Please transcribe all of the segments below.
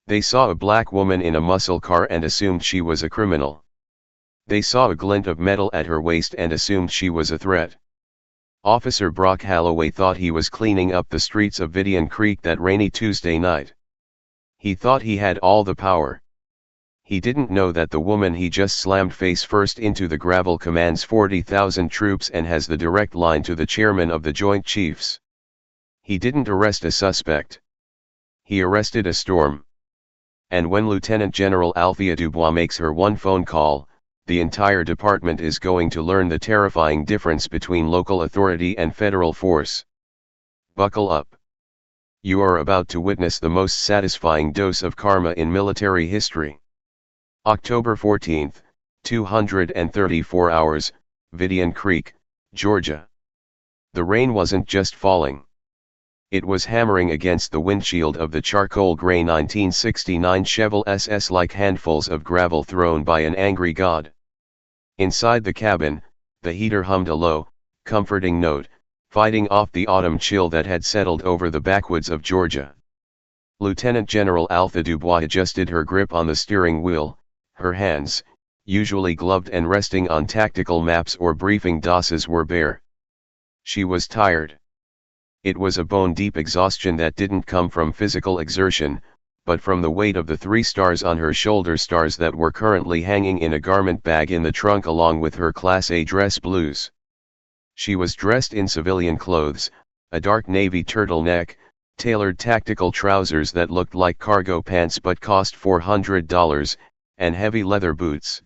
They saw a black woman in a muscle car and assumed she was a criminal. They saw a glint of metal at her waist and assumed she was a threat. Officer Brock Holloway thought he was cleaning up the streets of Vidian Creek that rainy Tuesday night. He thought he had all the power. He didn't know that the woman he just slammed face first into the gravel commands 40,000 troops and has the direct line to the chairman of the Joint Chiefs. He didn't arrest a suspect. He arrested a storm. And when Lieutenant General Althea Dubois makes her one phone call, the entire department is going to learn the terrifying difference between local authority and federal force. Buckle up. You are about to witness the most satisfying dose of karma in military history. October 14, 234 hours, Vidian Creek, Georgia. The rain wasn't just falling. It was hammering against the windshield of the charcoal gray 1969 Chevrolet SS like handfuls of gravel thrown by an angry god. Inside the cabin, the heater hummed a low, comforting note, fighting off the autumn chill that had settled over the backwoods of Georgia. Lieutenant General Althea Dubois adjusted her grip on the steering wheel, her hands, usually gloved and resting on tactical maps or briefing doses, were bare. She was tired. It was a bone-deep exhaustion that didn't come from physical exertion, but from the weight of the 3 stars on her shoulder, stars that were currently hanging in a garment bag in the trunk along with her Class A dress blues. She was dressed in civilian clothes, a dark navy turtleneck, tailored tactical trousers that looked like cargo pants but cost $400, and heavy leather boots.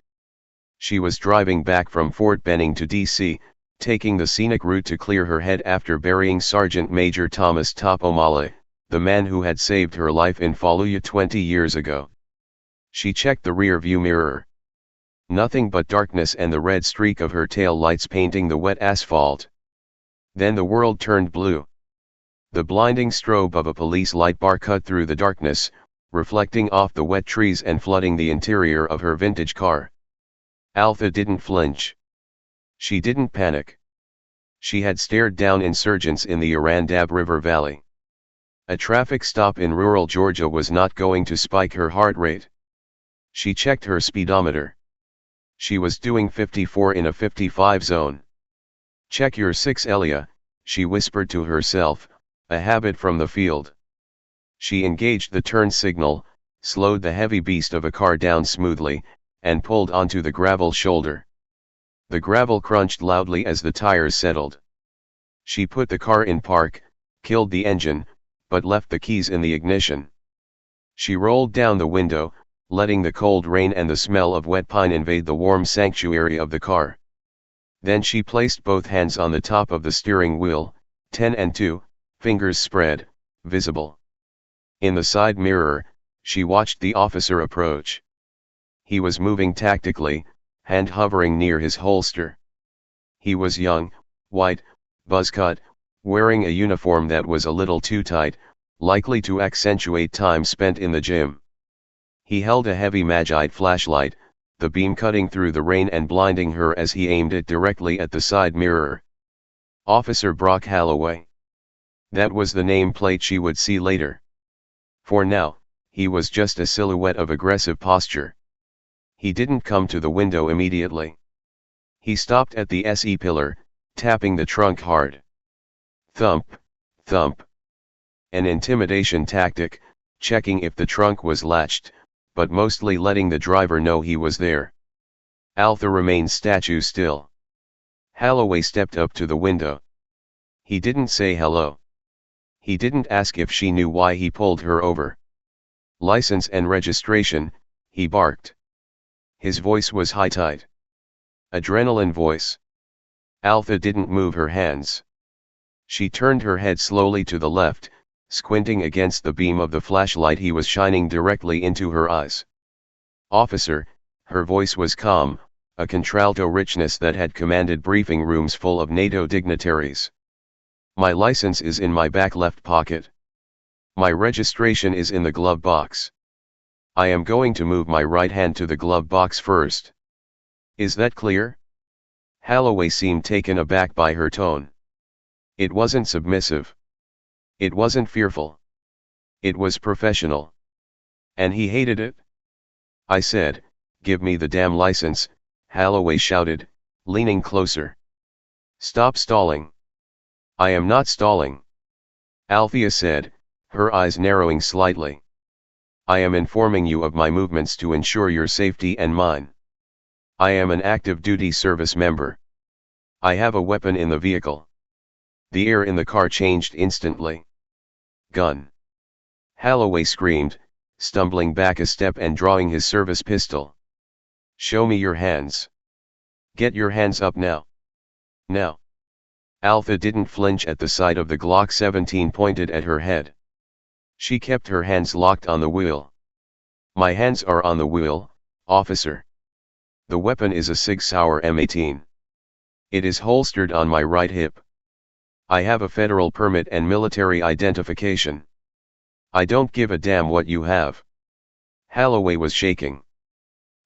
She was driving back from Fort Benning to D.C., taking the scenic route to clear her head after burying Sergeant Major Thomas Topomale, the man who had saved her life in Fallujah 20 years ago. She checked the rear-view mirror. Nothing but darkness and the red streak of her tail lights painting the wet asphalt. Then the world turned blue. The blinding strobe of a police light bar cut through the darkness, reflecting off the wet trees and flooding the interior of her vintage car. Althea didn't flinch. She didn't panic. She had stared down insurgents in the Arandab River Valley. A traffic stop in rural Georgia was not going to spike her heart rate. She checked her speedometer. She was doing 54 in a 55 zone. Check your 6 Elia, she whispered to herself, a habit from the field. She engaged the turn signal, slowed the heavy beast of a car down smoothly, and pulled onto the gravel shoulder. The gravel crunched loudly as the tires settled. She put the car in park, killed the engine, but left the keys in the ignition. She rolled down the window, letting the cold rain and the smell of wet pine invade the warm sanctuary of the car. Then she placed both hands on the top of the steering wheel, 10 and 2, fingers spread, visible. In the side mirror, she watched the officer approach. He was moving tactically, hand hovering near his holster. He was young, white, buzz-cut, wearing a uniform that was a little too tight, likely to accentuate time spent in the gym. He held a heavy Magite flashlight, the beam cutting through the rain and blinding her as he aimed it directly at the side mirror. Officer Brock Holloway. That was the nameplate she would see later. For now, he was just a silhouette of aggressive posture. He didn't come to the window immediately. He stopped at the SE pillar, tapping the trunk hard. Thump, thump. An intimidation tactic, checking if the trunk was latched, but mostly letting the driver know he was there. Althea remained statue still. Holloway stepped up to the window. He didn't say hello. He didn't ask if she knew why he pulled her over. License and registration, he barked. His voice was high-tight. Adrenaline voice. Althea didn't move her hands. She turned her head slowly to the left, squinting against the beam of the flashlight he was shining directly into her eyes. Officer, her voice was calm, a contralto richness that had commanded briefing rooms full of NATO dignitaries. My license is in my back left pocket. My registration is in the glove box. I am going to move my right hand to the glove box first. Is that clear? Holloway seemed taken aback by her tone. It wasn't submissive. It wasn't fearful. It was professional. And he hated it? I said, "Give me the damn license," Holloway shouted, leaning closer. "Stop stalling." "I am not stalling," Althea said, her eyes narrowing slightly. "I am informing you of my movements to ensure your safety and mine. I am an active duty service member. I have a weapon in the vehicle." The air in the car changed instantly. "Gun!" Holloway screamed, stumbling back a step and drawing his service pistol. "Show me your hands. Get your hands up now. Now." Althea didn't flinch at the sight of the Glock 17 pointed at her head. She kept her hands locked on the wheel. "My hands are on the wheel, officer. The weapon is a Sig Sauer M18. It is holstered on my right hip. I have a federal permit and military identification. I don't give a damn what you have." Holloway was shaking.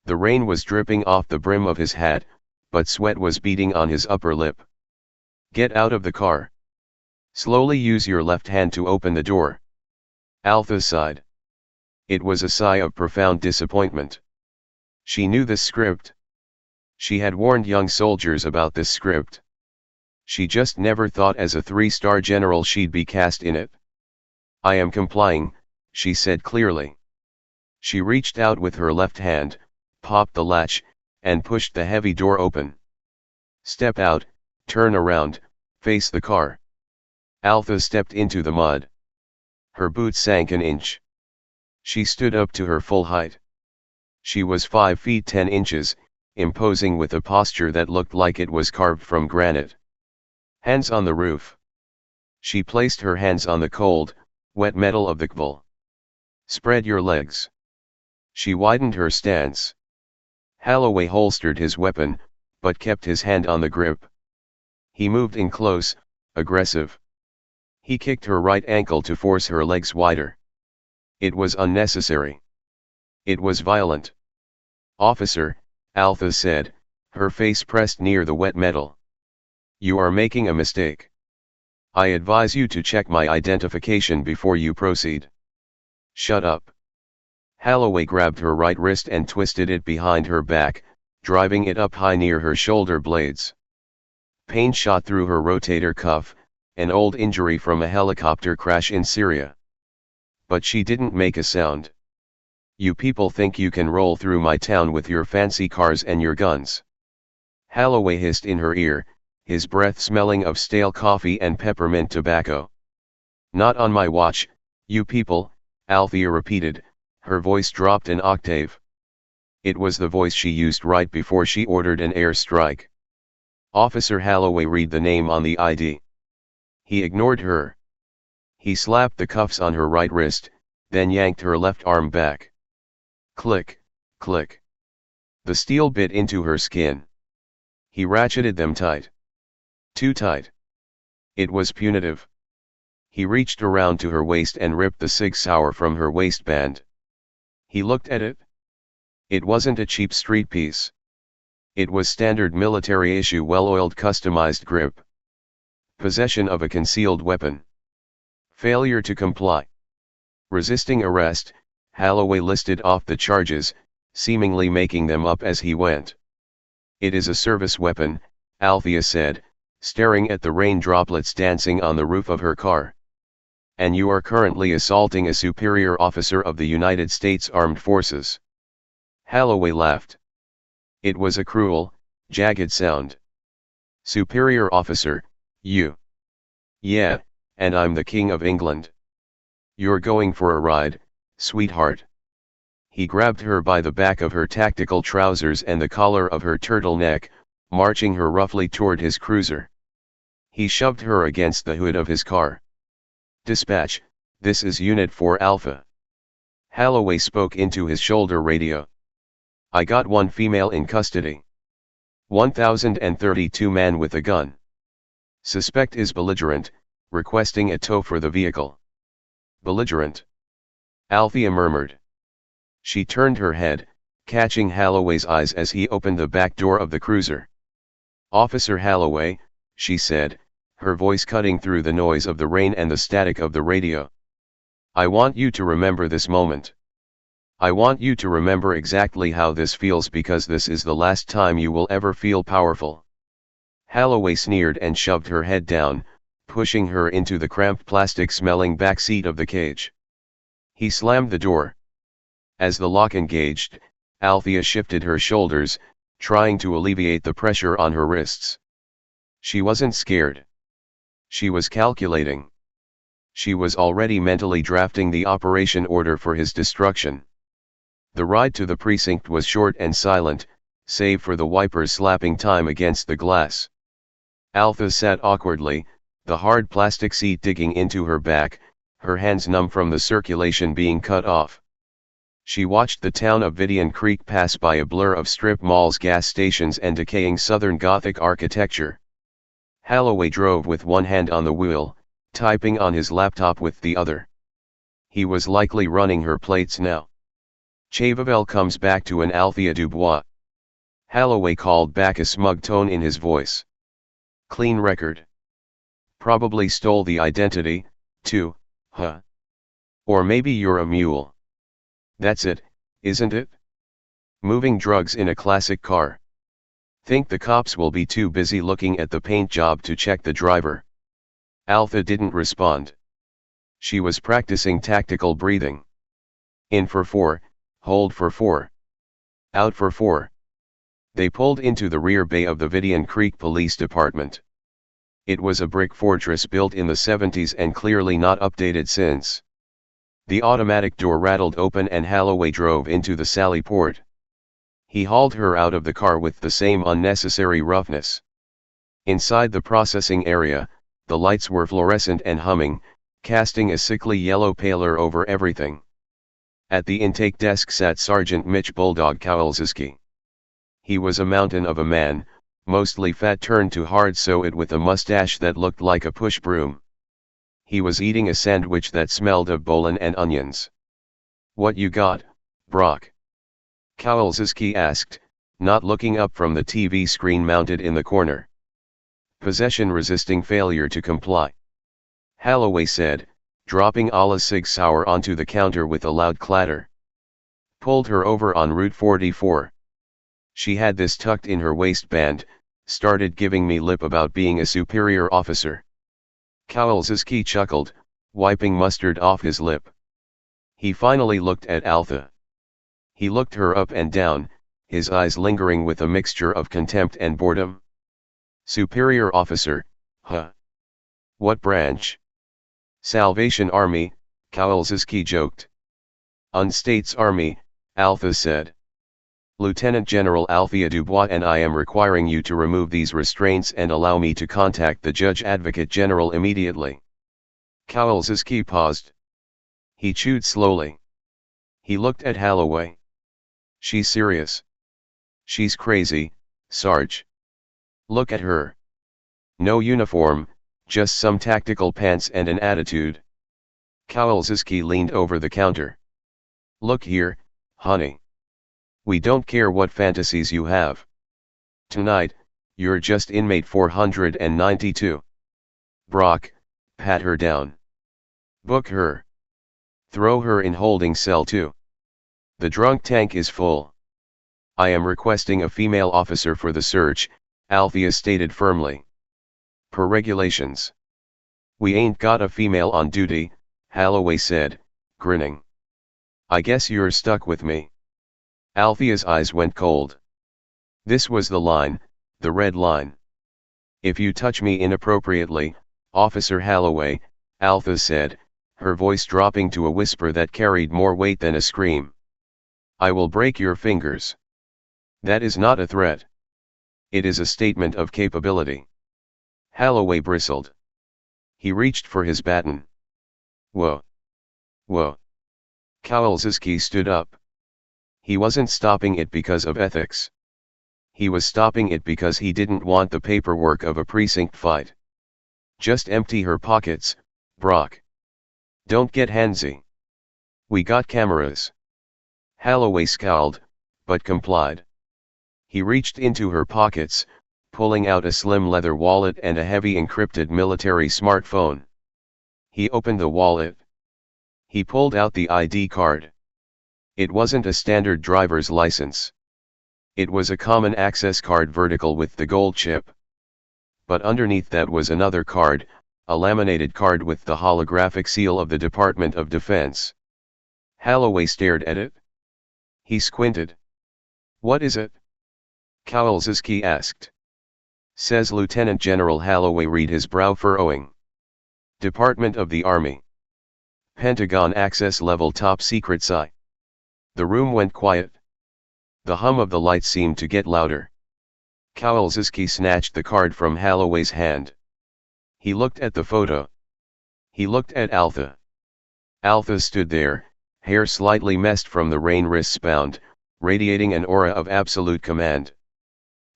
The rain was dripping off the brim of his hat, but sweat was beading on his upper lip. "Get out of the car. Slowly use your left hand to open the door." Althea sighed. It was a sigh of profound disappointment. She knew this script. She had warned young soldiers about this script. She just never thought as a 3-star general she'd be cast in it. "I am complying," she said clearly. She reached out with her left hand, popped the latch, and pushed the heavy door open. "Step out, turn around, face the car." Althea stepped into the mud. Her boots sank an inch. She stood up to her full height. She was 5 feet 10 inches, imposing with a posture that looked like it was carved from granite. "Hands on the roof." She placed her hands on the cold, wet metal of the kvaal. "Spread your legs." She widened her stance. Holloway holstered his weapon, but kept his hand on the grip. He moved in close, aggressive. He kicked her right ankle to force her legs wider. It was unnecessary. It was violent. "Officer," Althea said, her face pressed near the wet metal. "You are making a mistake. I advise you to check my identification before you proceed." "Shut up." Holloway grabbed her right wrist and twisted it behind her back, driving it up high near her shoulder blades. Pain shot through her rotator cuff, an old injury from a helicopter crash in Syria. But she didn't make a sound. "You people think you can roll through my town with your fancy cars and your guns." Holloway hissed in her ear, his breath smelling of stale coffee and peppermint tobacco. "Not on my watch, you people," Althea repeated, her voice dropped an octave. It was the voice she used right before she ordered an airstrike. "Officer Holloway, read the name on the ID." He ignored her. He slapped the cuffs on her right wrist, then yanked her left arm back. Click, click. The steel bit into her skin. He ratcheted them tight. Too tight. It was punitive. He reached around to her waist and ripped the Sig Sauer from her waistband. He looked at it. It wasn't a cheap street piece. It was standard military issue, well-oiled, customized grip. Possession of a concealed weapon. Failure to comply. Resisting arrest. Holloway listed off the charges, seemingly making them up as he went. "It is a service weapon," Althea said, staring at the rain droplets dancing on the roof of her car. "And you are currently assaulting a superior officer of the United States Armed Forces." Holloway laughed. It was a cruel, jagged sound. "Superior officer, you?" "Yeah, and I'm the King of England." "You're going for a ride, sweetheart." He grabbed her by the back of her tactical trousers and the collar of her turtleneck, marching her roughly toward his cruiser. He shoved her against the hood of his car. "Dispatch, this is Unit 4 Alpha." Holloway spoke into his shoulder radio. "I got one female in custody. 1032 man with a gun. Suspect is belligerent, requesting a tow for the vehicle." "Belligerent?" Althea murmured. She turned her head, catching Holloway's eyes as he opened the back door of the cruiser. "Officer Holloway," she said, her voice cutting through the noise of the rain and the static of the radio. "I want you to remember this moment. I want you to remember exactly how this feels because this is the last time you will ever feel powerful. Holloway sneered and shoved her head down, pushing her into the cramped plastic-smelling back seat of the cage. He slammed the door. As the lock engaged, Althea shifted her shoulders, trying to alleviate the pressure on her wrists. She wasn't scared. She was calculating. She was already mentally drafting the operation order for his destruction. The ride to the precinct was short and silent, save for the wipers slapping time against the glass. Althea sat awkwardly, the hard plastic seat digging into her back, her hands numb from the circulation being cut off. She watched the town of Vidian Creek pass by, a blur of strip malls, gas stations and decaying Southern Gothic architecture. Holloway drove with one hand on the wheel, typing on his laptop with the other. He was likely running her plates now. Chavavel comes back to an Althea Dubois. Holloway called back, a smug tone in his voice. Clean record. Probably stole the identity, too, huh? Or maybe you're a mule. That's it, isn't it? Moving drugs in a classic car. Think the cops will be too busy looking at the paint job to check the driver? Althea didn't respond. She was practicing tactical breathing. In for 4, hold for 4. Out for 4. They pulled into the rear bay of the Vidian Creek Police Department. It was a brick fortress built in the 70s and clearly not updated since. The automatic door rattled open and Holloway drove into the sally port. He hauled her out of the car with the same unnecessary roughness. Inside the processing area, the lights were fluorescent and humming, casting a sickly yellow pallor over everything. At the intake desk sat Sergeant Mitch Bulldog Kowalski. He was a mountain of a man, mostly fat turned to hard-so-it with a mustache that looked like a push broom. He was eating a sandwich that smelled of bouillon and onions. "What you got, Brock?" Kowalski asked, not looking up from the TV screen mounted in the corner. "Possession resisting failure to comply," Holloway said, dropping a la Sig Sauer onto the counter with a loud clatter. "Pulled her over on Route 44. She had this tucked in her waistband, started giving me lip about being a superior officer." Kowalski chuckled, wiping mustard off his lip. He finally looked at Althea. He looked her up and down, his eyes lingering with a mixture of contempt and boredom. "Superior officer, huh? What branch?" "Salvation Army," Kowalski joked. "Unstates Army," Althea said. "Lieutenant General Althea Dubois, and I am requiring you to remove these restraints and allow me to contact the Judge Advocate General immediately." Kowalski paused. He chewed slowly. He looked at Holloway. "She's serious. She's crazy, Sarge. Look at her. No uniform, just some tactical pants and an attitude." Kowalski leaned over the counter. "Look here, honey. We don't care what fantasies you have. Tonight, you're just inmate 492. Brock, pat her down. Book her. Throw her in holding cell too. The drunk tank is full." "I am requesting a female officer for the search," Althea stated firmly. "Per regulations." "We ain't got a female on duty," Holloway said, grinning. "I guess you're stuck with me." Althea's eyes went cold. This was the line, the red line. "If you touch me inappropriately, Officer Holloway," Althea said, her voice dropping to a whisper that carried more weight than a scream, "I will break your fingers." "That is not a threat. It is a statement of capability." Holloway bristled. He reached for his baton. "Whoa. Whoa." Kowalski stood up. He wasn't stopping it because of ethics. He was stopping it because he didn't want the paperwork of a precinct fight. "Just empty her pockets, Brock. Don't get handsy. We got cameras." Holloway scowled, but complied. He reached into her pockets, pulling out a slim leather wallet and a heavy encrypted military smartphone. He opened the wallet. He pulled out the ID card. It wasn't a standard driver's license. It was a common access card vertical with the gold chip. But underneath that was another card, a laminated card with the holographic seal of the Department of Defense. Holloway stared at it. He squinted. "What is it?" Kowalski asked. Says Lieutenant General Holloway, read his brow furrowing. "Department of the Army. Pentagon access level top secret SI." The room went quiet. The hum of the lights seemed to get louder. Kowalski snatched the card from Holloway's hand. He looked at the photo. He looked at Alpha. Alpha stood there, hair slightly messed from the rain, wrists bound, radiating an aura of absolute command.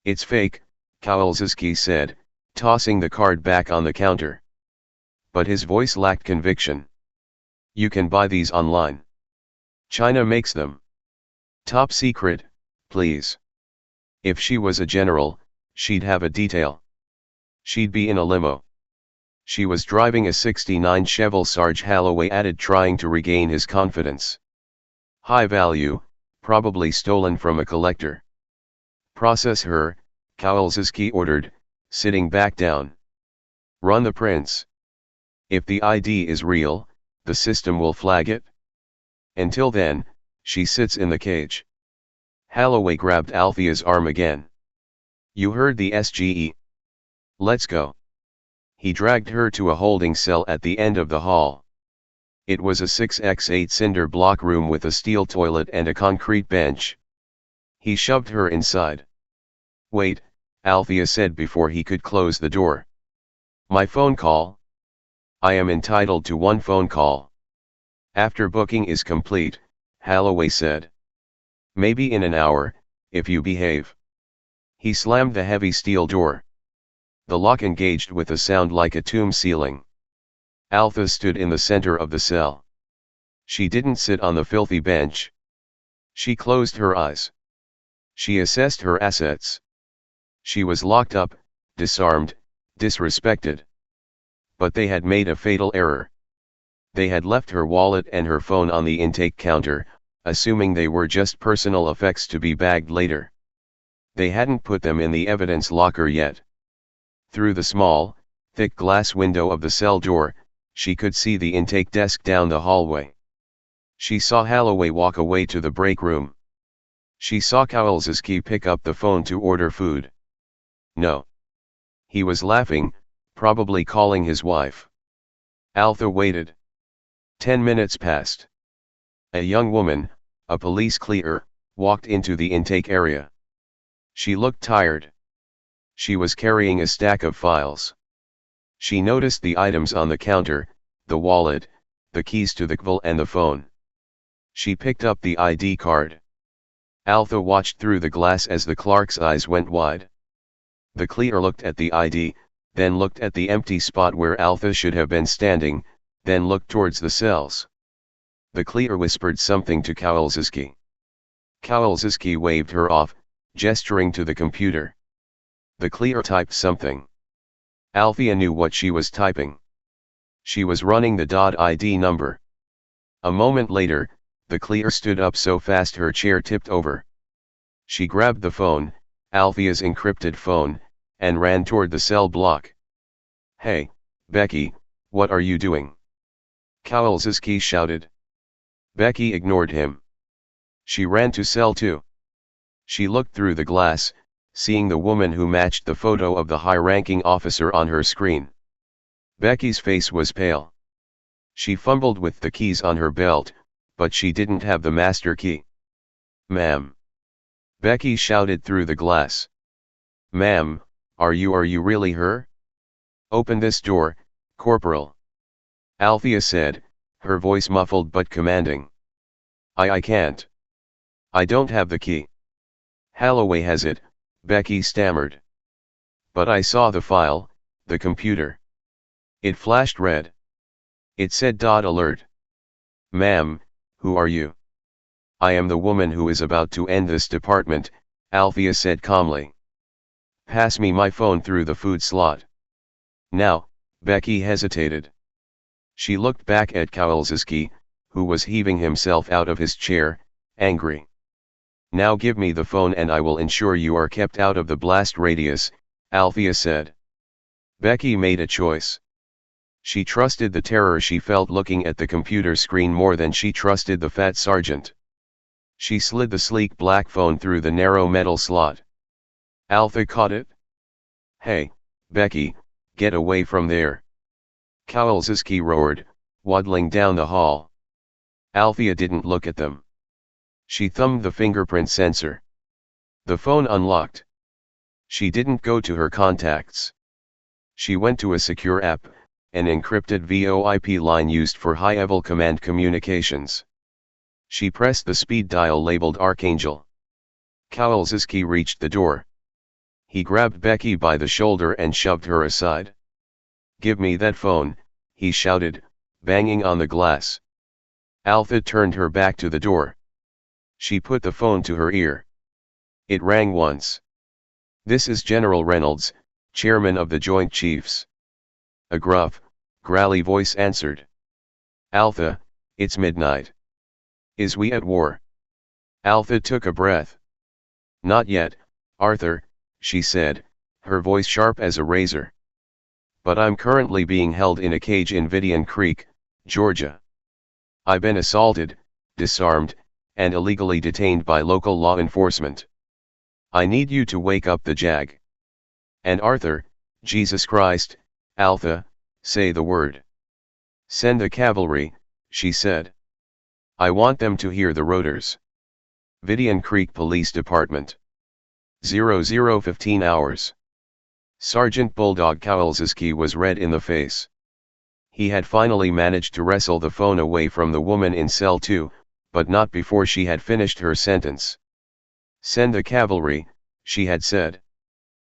"It's fake," Kowalski said, tossing the card back on the counter. But his voice lacked conviction. "You can buy these online. China makes them. Top secret, please." If she was a general, she'd have a detail. She'd be in a limo. She was driving a '69 Chevelle, Sarge Holloway added, trying to regain his confidence. "High value, probably stolen from a collector." "Process her," Kowalski ordered, sitting back down. "Run the prints. If the ID is real, the system will flag it. Until then, she sits in the cage." Holloway grabbed Althea's arm again. "You heard the SGE. Let's go." He dragged her to a holding cell at the end of the hall. It was a 6x8 cinder block room with a steel toilet and a concrete bench. He shoved her inside. "Wait," Althea said before he could close the door. "My phone call? I am entitled to one phone call. After booking is complete," Holloway said. "Maybe in an hour, if you behave." He slammed the heavy steel door. The lock engaged with a sound like a tomb ceiling. Alpha stood in the center of the cell. She didn't sit on the filthy bench. She closed her eyes. She assessed her assets. She was locked up, disarmed, disrespected. But they had made a fatal error. They had left her wallet and her phone on the intake counter, assuming they were just personal effects to be bagged later. They hadn't put them in the evidence locker yet. Through the small, thick glass window of the cell door, she could see the intake desk down the hallway. She saw Holloway walk away to the break room. She saw Kowalski pick up the phone to order food. No. He was laughing, probably calling his wife. Alpha waited. 10 minutes passed. A young woman, a police clearer, walked into the intake area. She looked tired. She was carrying a stack of files. She noticed the items on the counter, the wallet, the keys to the kval and the phone. She picked up the ID card. Alpha watched through the glass as the clerk's eyes went wide. The clearer looked at the ID, then looked at the empty spot where Alpha should have been standing, then looked towards the cells. The clearer whispered something to Kowalski. Kowalski waved her off, gesturing to the computer. The clearer typed something. Althea knew what she was typing. She was running the .ID number. A moment later, the clearer stood up so fast her chair tipped over. She grabbed the phone, Althea's encrypted phone, and ran toward the cell block. "Hey, Becky, what are you doing?" Kowalski shouted. Becky ignored him. She ran to cell 2. She looked through the glass, seeing the woman who matched the photo of the high-ranking officer on her screen. Becky's face was pale. She fumbled with the keys on her belt, but she didn't have the master key. "Ma'am!" Becky shouted through the glass. "Ma'am, are you really her? Open this door, Corporal." Althea said, her voice muffled but commanding. I can't. I don't have the key." "Holloway has it," Becky stammered. "But I saw the file, the computer. It flashed red. It said .alert." "Ma'am, who are you?" "I am the woman who is about to end this department," Althea said calmly. "Pass me my phone through the food slot." "Now," Becky hesitated. She looked back at Kowalski, who was heaving himself out of his chair, angry. Now give me the phone and I will ensure you are kept out of the blast radius, Althea said. Becky made a choice. She trusted the terror she felt looking at the computer screen more than she trusted the fat sergeant. She slid the sleek black phone through the narrow metal slot. Althea caught it. Hey, Becky, get away from there. Kowalski roared, waddling down the hall. Althea didn't look at them. She thumbed the fingerprint sensor. The phone unlocked. She didn't go to her contacts. She went to a secure app, an encrypted VoIP line used for high-level command communications. She pressed the speed dial labeled Archangel. Kowalski reached the door. He grabbed Becky by the shoulder and shoved her aside. Give me that phone, he shouted, banging on the glass. Althea turned her back to the door. She put the phone to her ear. It rang once. This is General Reynolds, chairman of the Joint Chiefs. A gruff, growly voice answered. Althea, it's midnight. Is we at war? Althea took a breath. Not yet, Arthur, she said, her voice sharp as a razor. But I'm currently being held in a cage in Vidian Creek, Georgia. I've been assaulted, disarmed, and illegally detained by local law enforcement. I need you to wake up the JAG. And Arthur, Jesus Christ, Althea, say the word. Send the cavalry, she said. I want them to hear the rotors. Vidian Creek Police Department. 00:15 hours. Sergeant Bulldog Kowalski was red in the face. He had finally managed to wrestle the phone away from the woman in cell 2, but not before she had finished her sentence. Send the cavalry, she had said.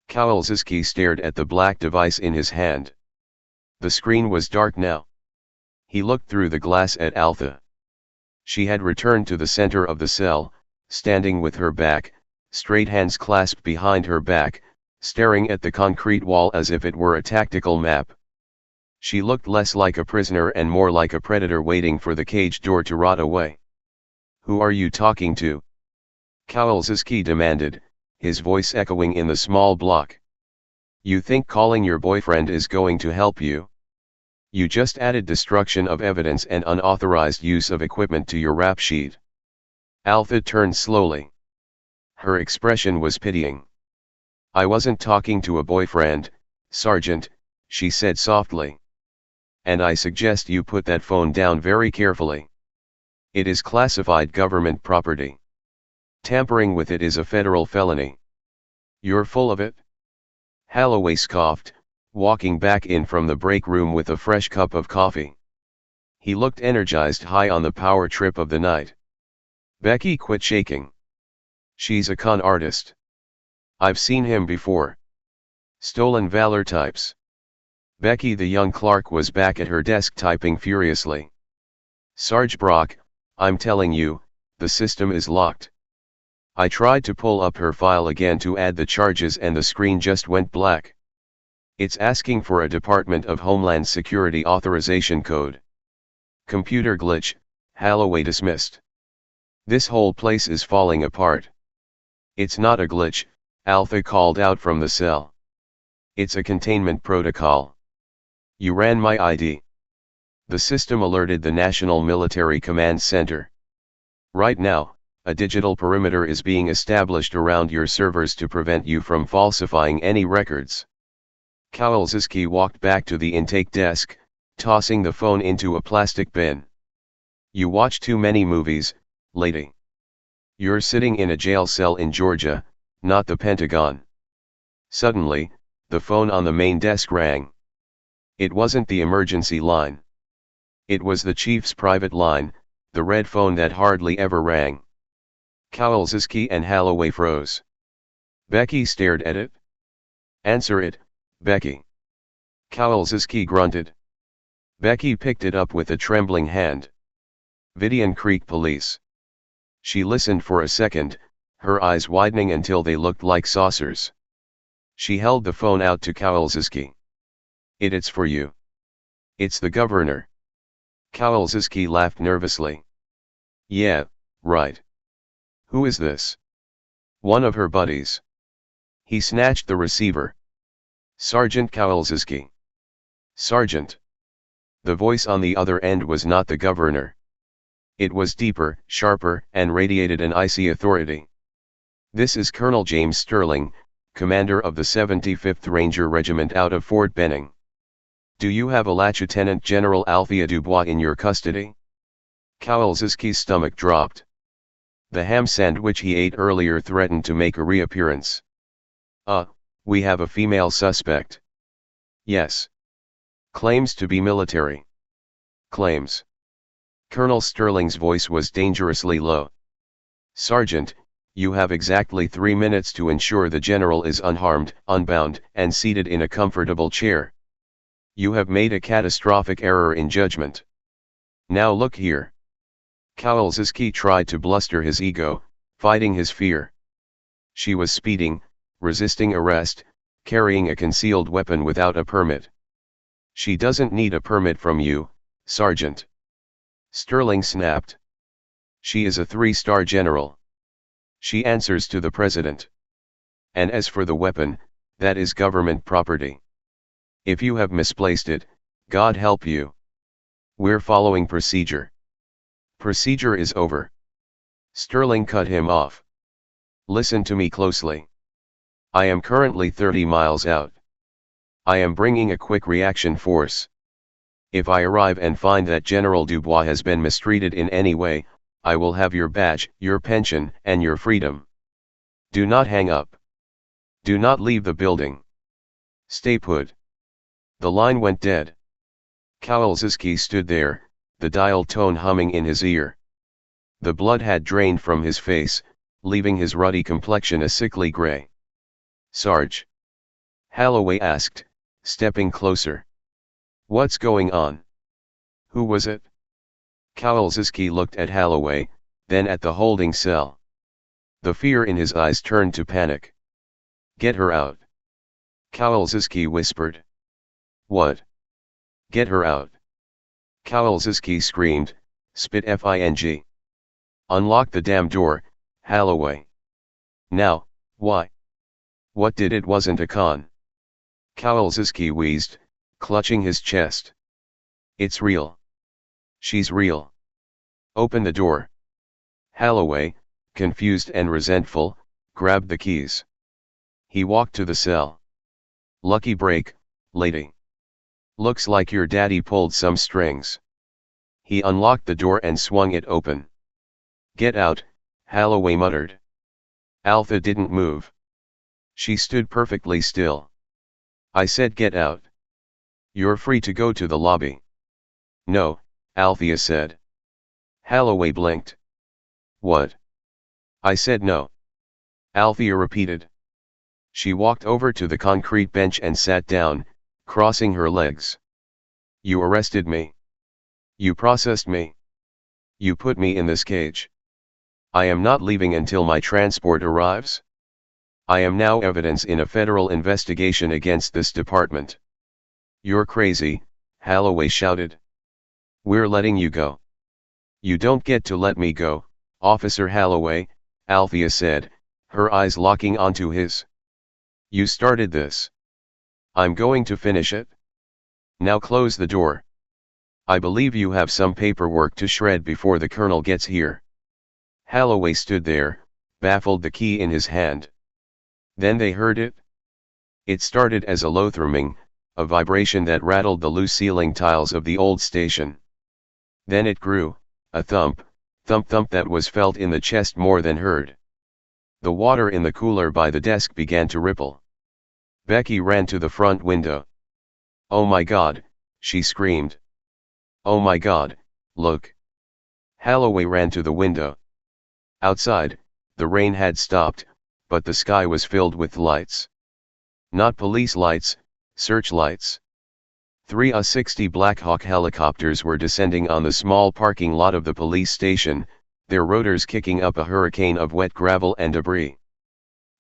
Kowalski stared at the black device in his hand. The screen was dark now. He looked through the glass at Althea. She had returned to the center of the cell, standing with her back, straight hands clasped behind her back, staring at the concrete wall as if it were a tactical map. She looked less like a prisoner and more like a predator waiting for the cage door to rot away. Who are you talking to? Kowalski demanded, his voice echoing in the small block. You think calling your boyfriend is going to help you? You just added destruction of evidence and unauthorized use of equipment to your rap sheet. Althea turned slowly. Her expression was pitying. I wasn't talking to a boyfriend, Sergeant, she said softly. And I suggest you put that phone down very carefully. It is classified government property. Tampering with it is a federal felony. You're full of it? Holloway scoffed, walking back in from the break room with a fresh cup of coffee. He looked energized, high on the power trip of the night. Becky quit shaking. She's a con artist. I've seen him before. Stolen valor types. Becky the young clerk was back at her desk typing furiously. Sarge Brock, I'm telling you, the system is locked. I tried to pull up her file again to add the charges and the screen just went black. It's asking for a Department of Homeland Security authorization code. Computer glitch, Holloway dismissed. This whole place is falling apart. It's not a glitch, Althea called out from the cell. It's a containment protocol. You ran my ID. The system alerted the National Military Command Center. Right now, a digital perimeter is being established around your servers to prevent you from falsifying any records. Kowalski walked back to the intake desk, tossing the phone into a plastic bin. You watch too many movies, lady. You're sitting in a jail cell in Georgia, not the Pentagon. Suddenly, the phone on the main desk rang. It wasn't the emergency line. It was the chief's private line, the red phone that hardly ever rang. Kowalski and Holloway froze. Becky stared at it. Answer it, Becky. Kowalski grunted. Becky picked it up with a trembling hand. Vidian Creek Police. She listened for a second, her eyes widening until they looked like saucers. She held the phone out to Kowalski. It's for you. It's the governor. Kowalski laughed nervously. Yeah, right. Who is this? One of her buddies. He snatched the receiver. Sergeant Kowalski. Sergeant. The voice on the other end was not the governor. It was deeper, sharper, and radiated an icy authority. This is Colonel James Sterling, commander of the 75th Ranger Regiment out of Fort Benning. Do you have a Lieutenant General Althea Dubois in your custody? Kowalski's stomach dropped. The ham sandwich he ate earlier threatened to make a reappearance. We have a female suspect. Yes. Claims to be military. Claims. Colonel Sterling's voice was dangerously low. Sergeant, you have exactly 3 minutes to ensure the general is unharmed, unbound, and seated in a comfortable chair. You have made a catastrophic error in judgment. Now look here. Kowalski tried to bluster his ego, fighting his fear. She was speeding, resisting arrest, carrying a concealed weapon without a permit. She doesn't need a permit from you, Sergeant. Sterling snapped. She is a 3-star general. She answers to the president. And as for the weapon, that is government property. If you have misplaced it, God help you. We're following procedure. Procedure is over. Sterling cut him off. Listen to me closely. I am currently 30 miles out. I am bringing a quick reaction force. If I arrive and find that General Dubois has been mistreated in any way, I will have your badge, your pension, and your freedom. Do not hang up. Do not leave the building. Stay put. The line went dead. Kowalski stood there, the dial tone humming in his ear. The blood had drained from his face, leaving his ruddy complexion a sickly gray. Sarge? Holloway asked, stepping closer. What's going on? Who was it? Kowalski looked at Holloway, then at the holding cell. The fear in his eyes turned to panic. Get her out. Kowalski whispered. What? Get her out. Kowalski screamed, spit fing. Unlock the damn door, Holloway. Now, why? What did it wasn't a con? Kowalski wheezed, clutching his chest. It's real. She's real. Open the door. Holloway, confused and resentful, grabbed the keys. He walked to the cell. Lucky break, lady. Looks like your daddy pulled some strings. He unlocked the door and swung it open. Get out, Holloway muttered. Alpha didn't move. She stood perfectly still. I said get out. You're free to go to the lobby. No, Althea said. Holloway blinked. What? I said no. Althea repeated. She walked over to the concrete bench and sat down, crossing her legs. You arrested me. You processed me. You put me in this cage. I am not leaving until my transport arrives. I am now evidence in a federal investigation against this department. You're crazy, Holloway shouted. We're letting you go. You don't get to let me go, Officer Holloway, Althea said, her eyes locking onto his. You started this. I'm going to finish it. Now close the door. I believe you have some paperwork to shred before the colonel gets here. Holloway stood there, baffled, the key in his hand. Then they heard it. It started as a low thrumming, a vibration that rattled the loose ceiling tiles of the old station. Then it grew, a thump, thump that was felt in the chest more than heard. The water in the cooler by the desk began to ripple. Becky ran to the front window. Oh my God, she screamed. Oh my God, look. Holloway ran to the window. Outside, the rain had stopped, but the sky was filled with lights. Not police lights, searchlights. 3 A-60 Black Hawk helicopters were descending on the small parking lot of the police station, their rotors kicking up a hurricane of wet gravel and debris.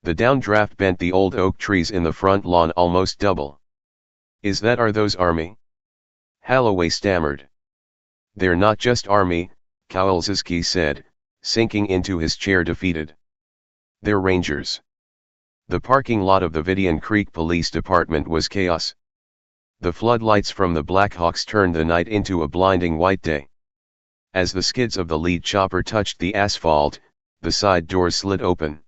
The downdraft bent the old oak trees in the front lawn almost double. Are those Army? Holloway stammered. They're not just Army, Kowalski said, sinking into his chair defeated. They're Rangers. The parking lot of the Vidian Creek Police Department was chaos. The floodlights from the Blackhawks turned the night into a blinding white day. As the skids of the lead chopper touched the asphalt, the side doors slid open.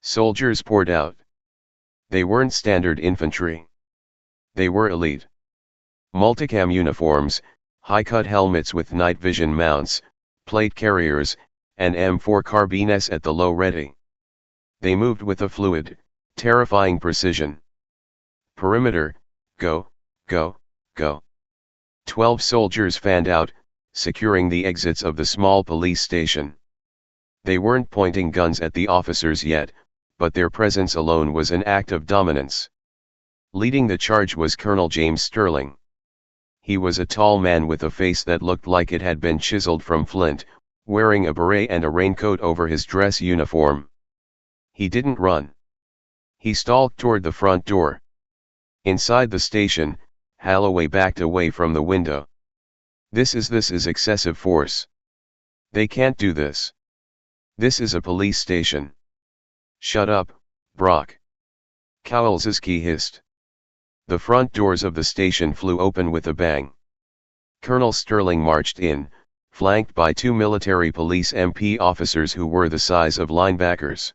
Soldiers poured out. They weren't standard infantry. They were elite. Multicam uniforms, high-cut helmets with night vision mounts, plate carriers, and M4 carbines at the low ready. They moved with a fluid, terrifying precision. Perimeter, go, go, go. 12 soldiers fanned out, securing the exits of the small police station. They weren't pointing guns at the officers yet, but their presence alone was an act of dominance. Leading the charge was Colonel James Sterling. He was a tall man with a face that looked like it had been chiseled from flint, wearing a beret and a raincoat over his dress uniform. He didn't run. He stalked toward the front door. Inside the station, Holloway backed away from the window. This is excessive force. They can't do this. This is a police station. Shut up, Brock. Kowalski hissed. The front doors of the station flew open with a bang. Colonel Sterling marched in, flanked by 2 military police MP officers who were the size of linebackers.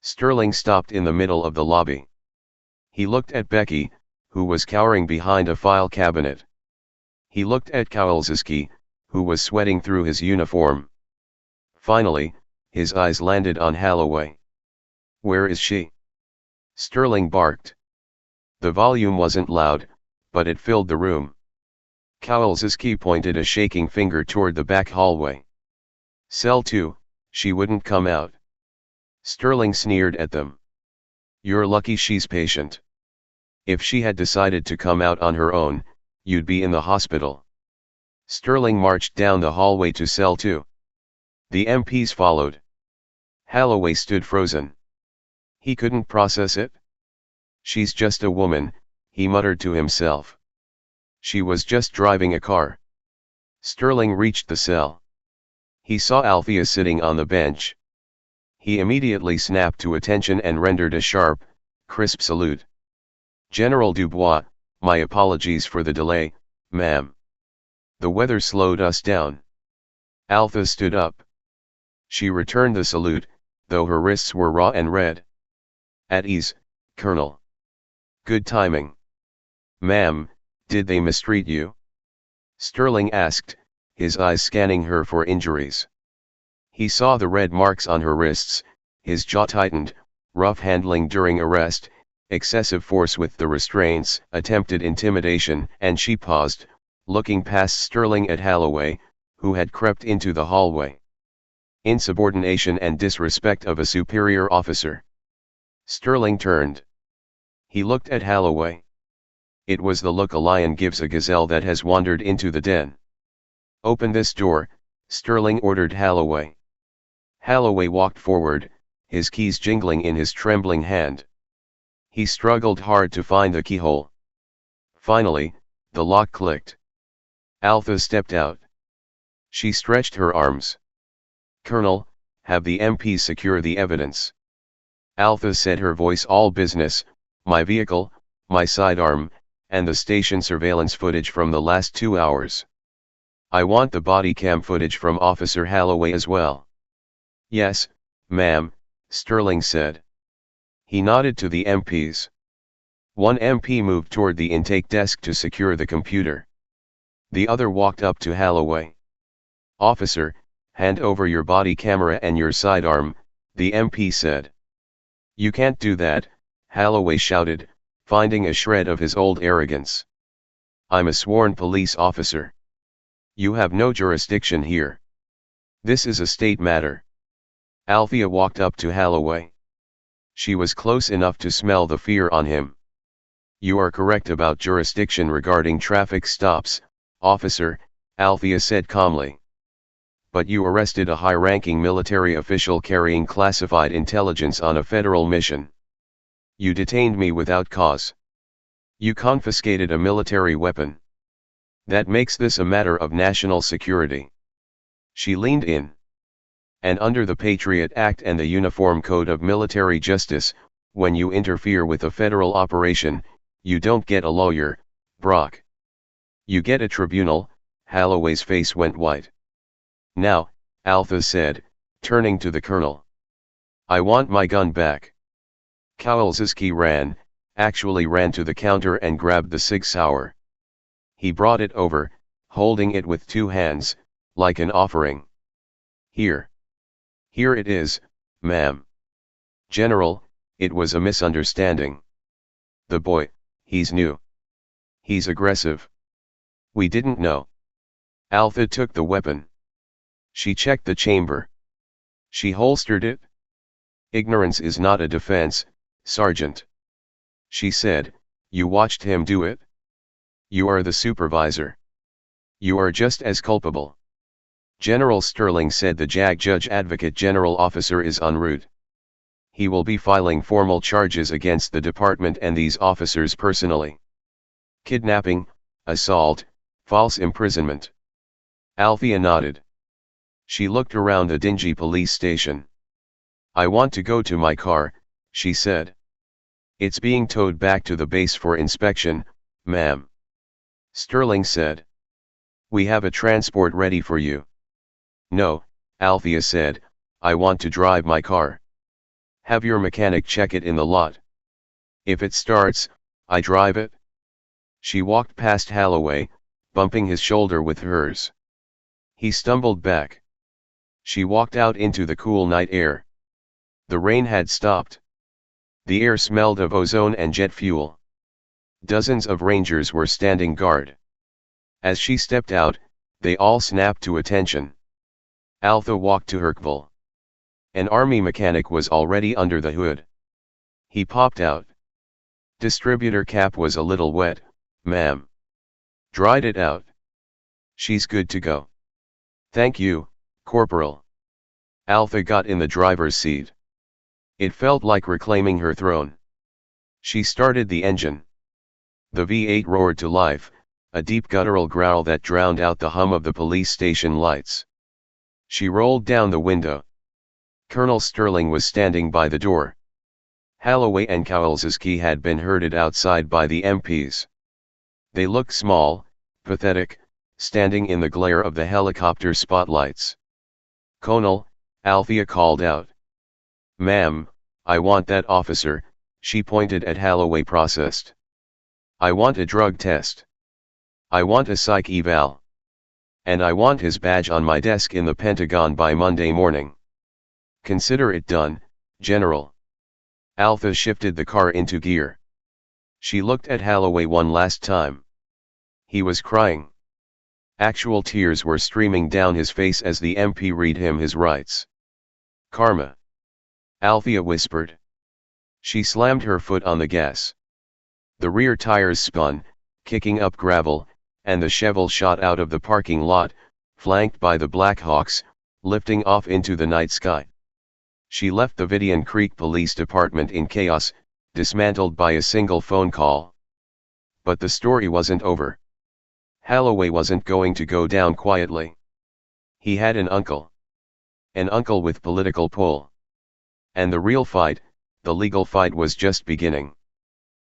Sterling stopped in the middle of the lobby. He looked at Becky, who was cowering behind a file cabinet. He looked at Kowalski, who was sweating through his uniform. Finally, his eyes landed on Holloway. "Where is she?" Sterling barked. The volume wasn't loud, but it filled the room. Kowalski pointed a shaking finger toward the back hallway. "Cell 2, she wouldn't come out." Sterling sneered at them. "You're lucky she's patient. If she had decided to come out on her own, you'd be in the hospital." Sterling marched down the hallway to cell 2. The MPs followed. Holloway stood frozen. He couldn't process it. "She's just a woman," he muttered to himself. "She was just driving a car." Sterling reached the cell. He saw Althea sitting on the bench. He immediately snapped to attention and rendered a sharp, crisp salute. "General Dubois, my apologies for the delay, ma'am. The weather slowed us down." Althea stood up. She returned the salute, though her wrists were raw and red. "At ease, Colonel." "Good timing. Ma'am, did they mistreat you?" Sterling asked, his eyes scanning her for injuries. He saw the red marks on her wrists, his jaw tightened, rough handling during arrest, excessive force with the restraints, attempted intimidation, and she paused, looking past Sterling at Holloway, who had crept into the hallway. Insubordination and disrespect of a superior officer. Sterling turned. He looked at Holloway. It was the look a lion gives a gazelle that has wandered into the den. "Open this door," Sterling ordered Holloway. Holloway walked forward, his keys jingling in his trembling hand. He struggled hard to find the keyhole. Finally, the lock clicked. Althea stepped out. She stretched her arms. "Colonel, have the MPs secure the evidence." Althea said, her voice all business, "My vehicle, my sidearm, and the station surveillance footage from the last 2 hours. I want the body cam footage from Officer Holloway as well." "Yes, ma'am," Sterling said. He nodded to the MPs. One MP moved toward the intake desk to secure the computer. The other walked up to Holloway. "Officer, hand over your body camera and your sidearm," the MP said. "You can't do that," Holloway shouted, finding a shred of his old arrogance. "I'm a sworn police officer. You have no jurisdiction here. This is a state matter." Althea walked up to Holloway. She was close enough to smell the fear on him. "You are correct about jurisdiction regarding traffic stops, officer," Althea said calmly. "But you arrested a high-ranking military official carrying classified intelligence on a federal mission. You detained me without cause. You confiscated a military weapon. That makes this a matter of national security." She leaned in. And under the Patriot Act and the Uniform Code of Military Justice, when you interfere with a federal operation, you don't get a lawyer, Brock. You get a tribunal. Holloway's face went white. Now, Alpha said, turning to the colonel. I want my gun back. Kowalski actually ran to the counter and grabbed the Sig Sauer. He brought it over, holding it with two hands, like an offering. Here. Here it is, ma'am. General, it was a misunderstanding. The boy, he's new. He's aggressive. We didn't know. Alpha took the weapon. She checked the chamber. She holstered it. Ignorance is not a defense, Sergeant. She said, you watched him do it? You are the supervisor. You are just as culpable. General Sterling said the JAG Judge Advocate General Officer is en route. He will be filing formal charges against the department and these officers personally. Kidnapping, assault, false imprisonment. Althea nodded. She looked around the dingy police station. I want to go to my car, she said. It's being towed back to the base for inspection, ma'am. Sterling said. We have a transport ready for you. No, Althea said, I want to drive my car. Have your mechanic check it in the lot. If it starts, I drive it. She walked past Holloway, bumping his shoulder with hers. He stumbled back. She walked out into the cool night air. The rain had stopped. The air smelled of ozone and jet fuel. Dozens of rangers were standing guard. As she stepped out, they all snapped to attention. Alpha walked to Hercule. An army mechanic was already under the hood. He popped out. Distributor cap was a little wet, ma'am. Dried it out. She's good to go. Thank you, Corporal. Alpha got in the driver's seat. It felt like reclaiming her throne. She started the engine. The V8 roared to life, a deep guttural growl that drowned out the hum of the police station lights. She rolled down the window. Colonel Sterling was standing by the door. Holloway and Kowalski had been herded outside by the MPs. They looked small, pathetic, standing in the glare of the helicopter spotlights. Colonel, Althea called out. Ma'am, I want that officer, she pointed at Holloway processed. I want a drug test. I want a psych eval. And I want his badge on my desk in the Pentagon by Monday morning. Consider it done, General. Alpha shifted the car into gear. She looked at Holloway one last time. He was crying. Actual tears were streaming down his face as the MP read him his rights. Karma. Althea whispered. She slammed her foot on the gas. The rear tires spun, kicking up gravel, and the Chevelle shot out of the parking lot, flanked by the Blackhawks, lifting off into the night sky. She left the Vidian Creek Police Department in chaos, dismantled by a single phone call. But the story wasn't over. Holloway wasn't going to go down quietly. He had an uncle. An uncle with political pull. And the real fight, the legal fight, was just beginning.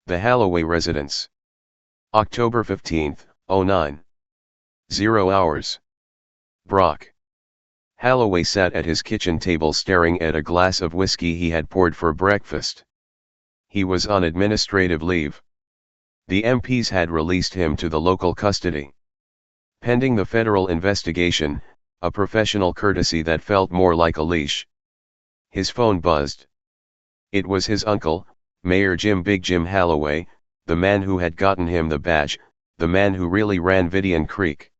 The Holloway residence. October 15, 09. 0 hours. Brock. Holloway sat at his kitchen table staring at a glass of whiskey he had poured for breakfast. He was on administrative leave. The MPs had released him to the local custody. Pending the federal investigation, a professional courtesy that felt more like a leash. His phone buzzed. It was his uncle, Mayor Big Jim Holloway, the man who had gotten him the badge, the man who really ran Vidian Creek.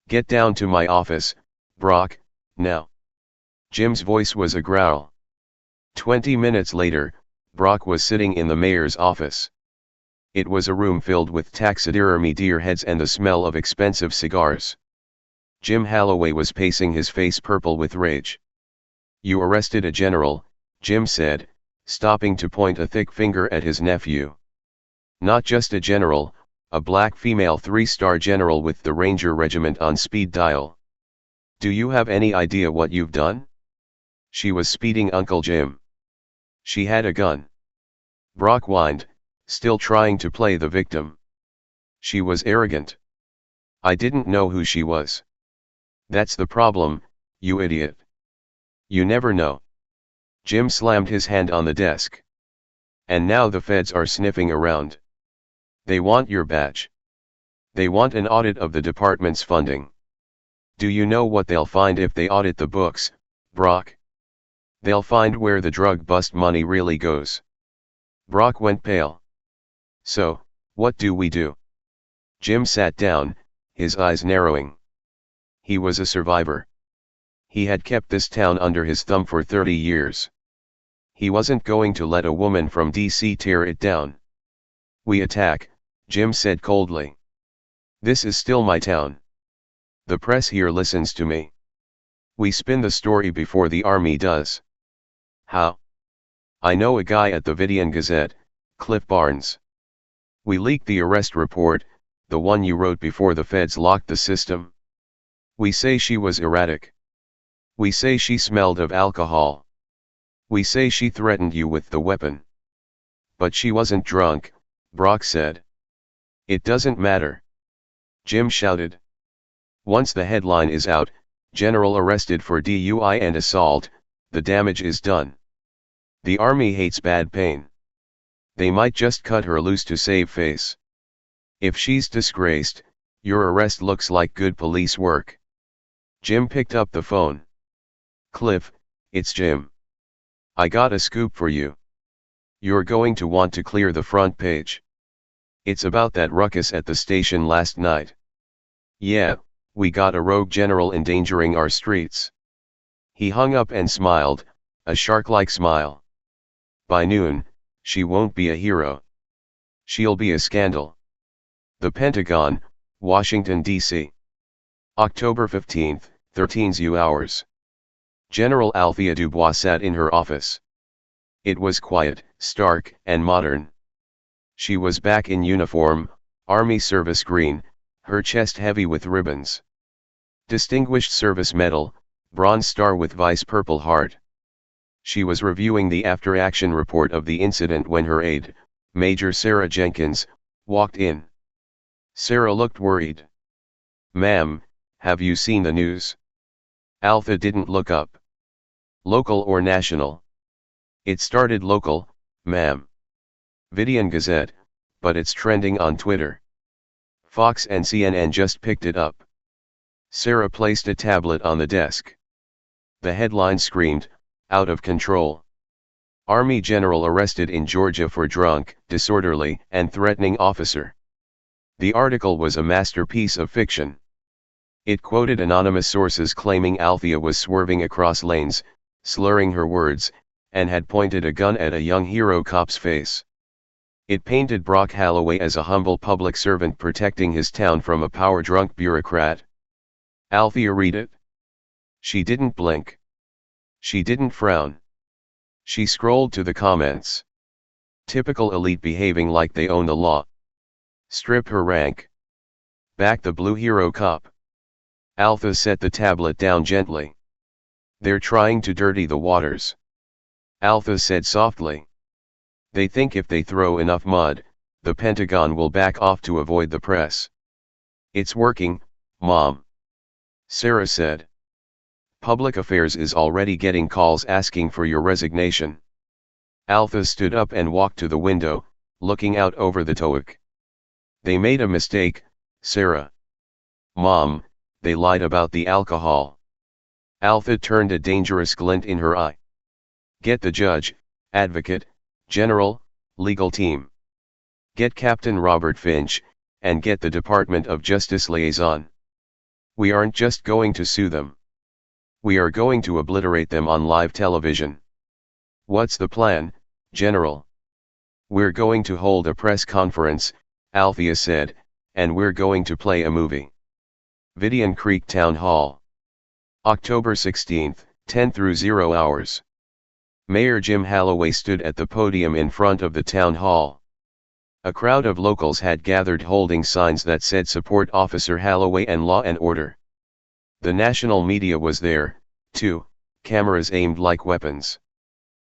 Get down to my office, Brock, now. Jim's voice was a growl. 20 minutes later, Brock was sitting in the mayor's office. It was a room filled with taxidermy deer heads and the smell of expensive cigars. Jim Holloway was pacing, his face purple with rage. You arrested a general, Jim said, stopping to point a thick finger at his nephew. Not just a general, a black female 3-star general with the Ranger Regiment on speed dial. Do you have any idea what you've done? She was speeding Uncle Jim. She had a gun. Brock whined, still trying to play the victim. She was arrogant. I didn't know who she was. That's the problem, you idiot. You never know. Jim slammed his hand on the desk. And now the feds are sniffing around. They want your badge. They want an audit of the department's funding. Do you know what they'll find if they audit the books, Brock? They'll find where the drug bust money really goes. Brock went pale. So, what do we do? Jim sat down, his eyes narrowing. He was a survivor. He had kept this town under his thumb for 30 years. He wasn't going to let a woman from DC tear it down. We attack, Jim said coldly. This is still my town. The press here listens to me. We spin the story before the army does. How? I know a guy at the Vidian Gazette, Cliff Barnes. We leaked the arrest report, the one you wrote before the feds locked the system. We say she was erratic. We say she smelled of alcohol. We say she threatened you with the weapon. But she wasn't drunk, Brock said. It doesn't matter. Jim shouted. Once the headline is out, General arrested for DUI and assault, the damage is done. The army hates bad pain. They might just cut her loose to save face. If she's disgraced, your arrest looks like good police work. Jim picked up the phone. Cliff, it's Jim. I got a scoop for you. You're going to want to clear the front page. It's about that ruckus at the station last night. Yeah, we got a rogue general endangering our streets. He hung up and smiled, a shark-like smile. By noon, she won't be a hero. She'll be a scandal. The Pentagon, Washington, D.C. October 15, 13 hours. General Althea Dubois sat in her office. It was quiet, stark, and modern. She was back in uniform, Army Service green, her chest heavy with ribbons. Distinguished Service Medal, Bronze Star with Vice Purple Heart. She was reviewing the after-action report of the incident when her aide, Major Sarah Jenkins, walked in. Sarah looked worried. Ma'am, have you seen the news? Althea didn't look up. Local or national? It started local, ma'am. Vidian Gazette, but it's trending on Twitter. Fox and CNN just picked it up. Sarah placed a tablet on the desk. The headline screamed, out of control. Army general arrested in Georgia for drunk, disorderly, and threatening officer. The article was a masterpiece of fiction. It quoted anonymous sources claiming Althea was swerving across lanes, slurring her words, and had pointed a gun at a young hero cop's face. It painted Brock Holloway as a humble public servant protecting his town from a power-drunk bureaucrat. Althea read it. She didn't blink. She didn't frown. She scrolled to the comments. Typical elite behaving like they own the law. Strip her rank. Back the blue hero cop. Althea set the tablet down gently. They're trying to dirty the waters. Althea said softly. They think if they throw enough mud, the Pentagon will back off to avoid the press. It's working, Mom. Sarah said. Public Affairs is already getting calls asking for your resignation. Althea stood up and walked to the window, looking out over the Towick. They made a mistake, Sarah. Mom, they lied about the alcohol. Althea turned a dangerous glint in her eye. Get the judge, advocate, general, legal team. Get Captain Robert Finch, and get the Department of Justice liaison. We aren't just going to sue them. We are going to obliterate them on live television. What's the plan, General? We're going to hold a press conference, Althea said, and we're going to play a movie. Vidian Creek Town Hall. October 16, 10:00 hours. Mayor Jim Holloway stood at the podium in front of the town hall. A crowd of locals had gathered holding signs that said support Officer Holloway and law and order. The national media was there, too, cameras aimed like weapons.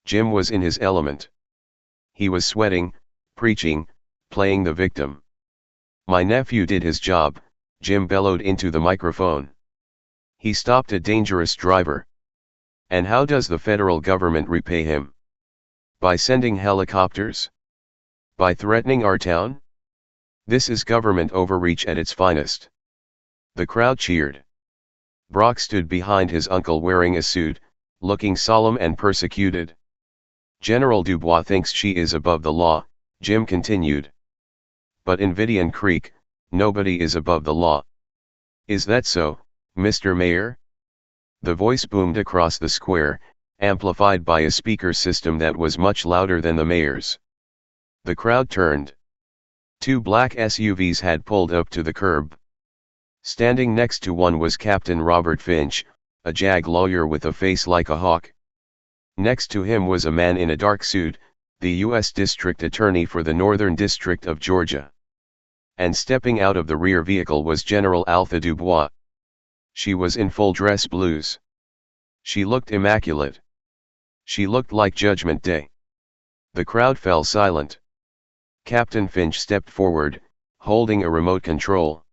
Jim was in his element. He was sweating, preaching, playing the victim. "My nephew did his job," Jim bellowed into the microphone. "He stopped a dangerous driver. And how does the federal government repay him? By sending helicopters? By threatening our town? This is government overreach at its finest." The crowd cheered. Brock stood behind his uncle wearing a suit, looking solemn and persecuted. "General Dubois thinks she is above the law," Jim continued. "But in Vidian Creek, nobody is above the law. Is that so, Mr. Mayor?" The voice boomed across the square, amplified by a speaker system that was much louder than the mayor's. The crowd turned. Two black SUVs had pulled up to the curb. Standing next to one was Captain Robert Finch, a JAG lawyer with a face like a hawk. Next to him was a man in a dark suit, the U.S. District Attorney for the Northern District of Georgia. And stepping out of the rear vehicle was General Alpha Dubois. She was in full dress blues. She looked immaculate. She looked like Judgment Day. The crowd fell silent. Captain Finch stepped forward, holding a remote control.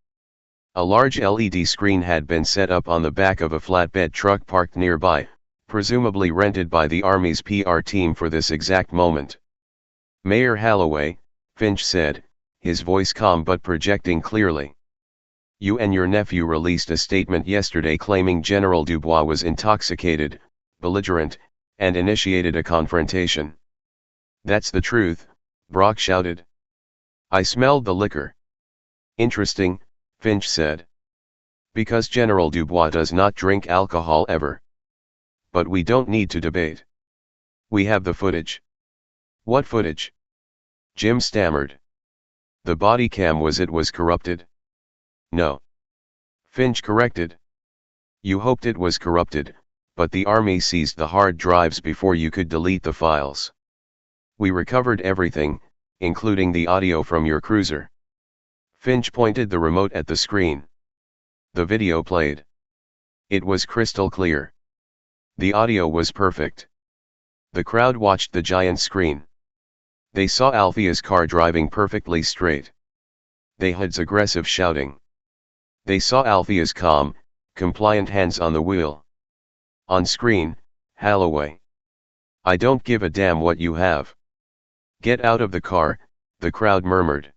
A large LED screen had been set up on the back of a flatbed truck parked nearby, presumably rented by the Army's PR team for this exact moment. "Mayor Holloway," Finch said, his voice calm but projecting clearly. "You and your nephew released a statement yesterday claiming General Dubois was intoxicated, belligerent, and initiated a confrontation." "That's the truth," Brock shouted. "I smelled the liquor." "Interesting," Finch said. "Because General Dubois does not drink alcohol ever. But we don't need to debate. We have the footage." "What footage?" Jim stammered. "The body cam was corrupted." "No." Finch corrected. "You hoped it was corrupted, but the Army seized the hard drives before you could delete the files. We recovered everything, including the audio from your cruiser." Finch pointed the remote at the screen. The video played. It was crystal clear. The audio was perfect. The crowd watched the giant screen. They saw Althea's car driving perfectly straight. They heard aggressive shouting. They saw Althea's calm, compliant hands on the wheel. On screen, Holloway. "I don't give a damn what you have. Get out of the car," the crowd murmured.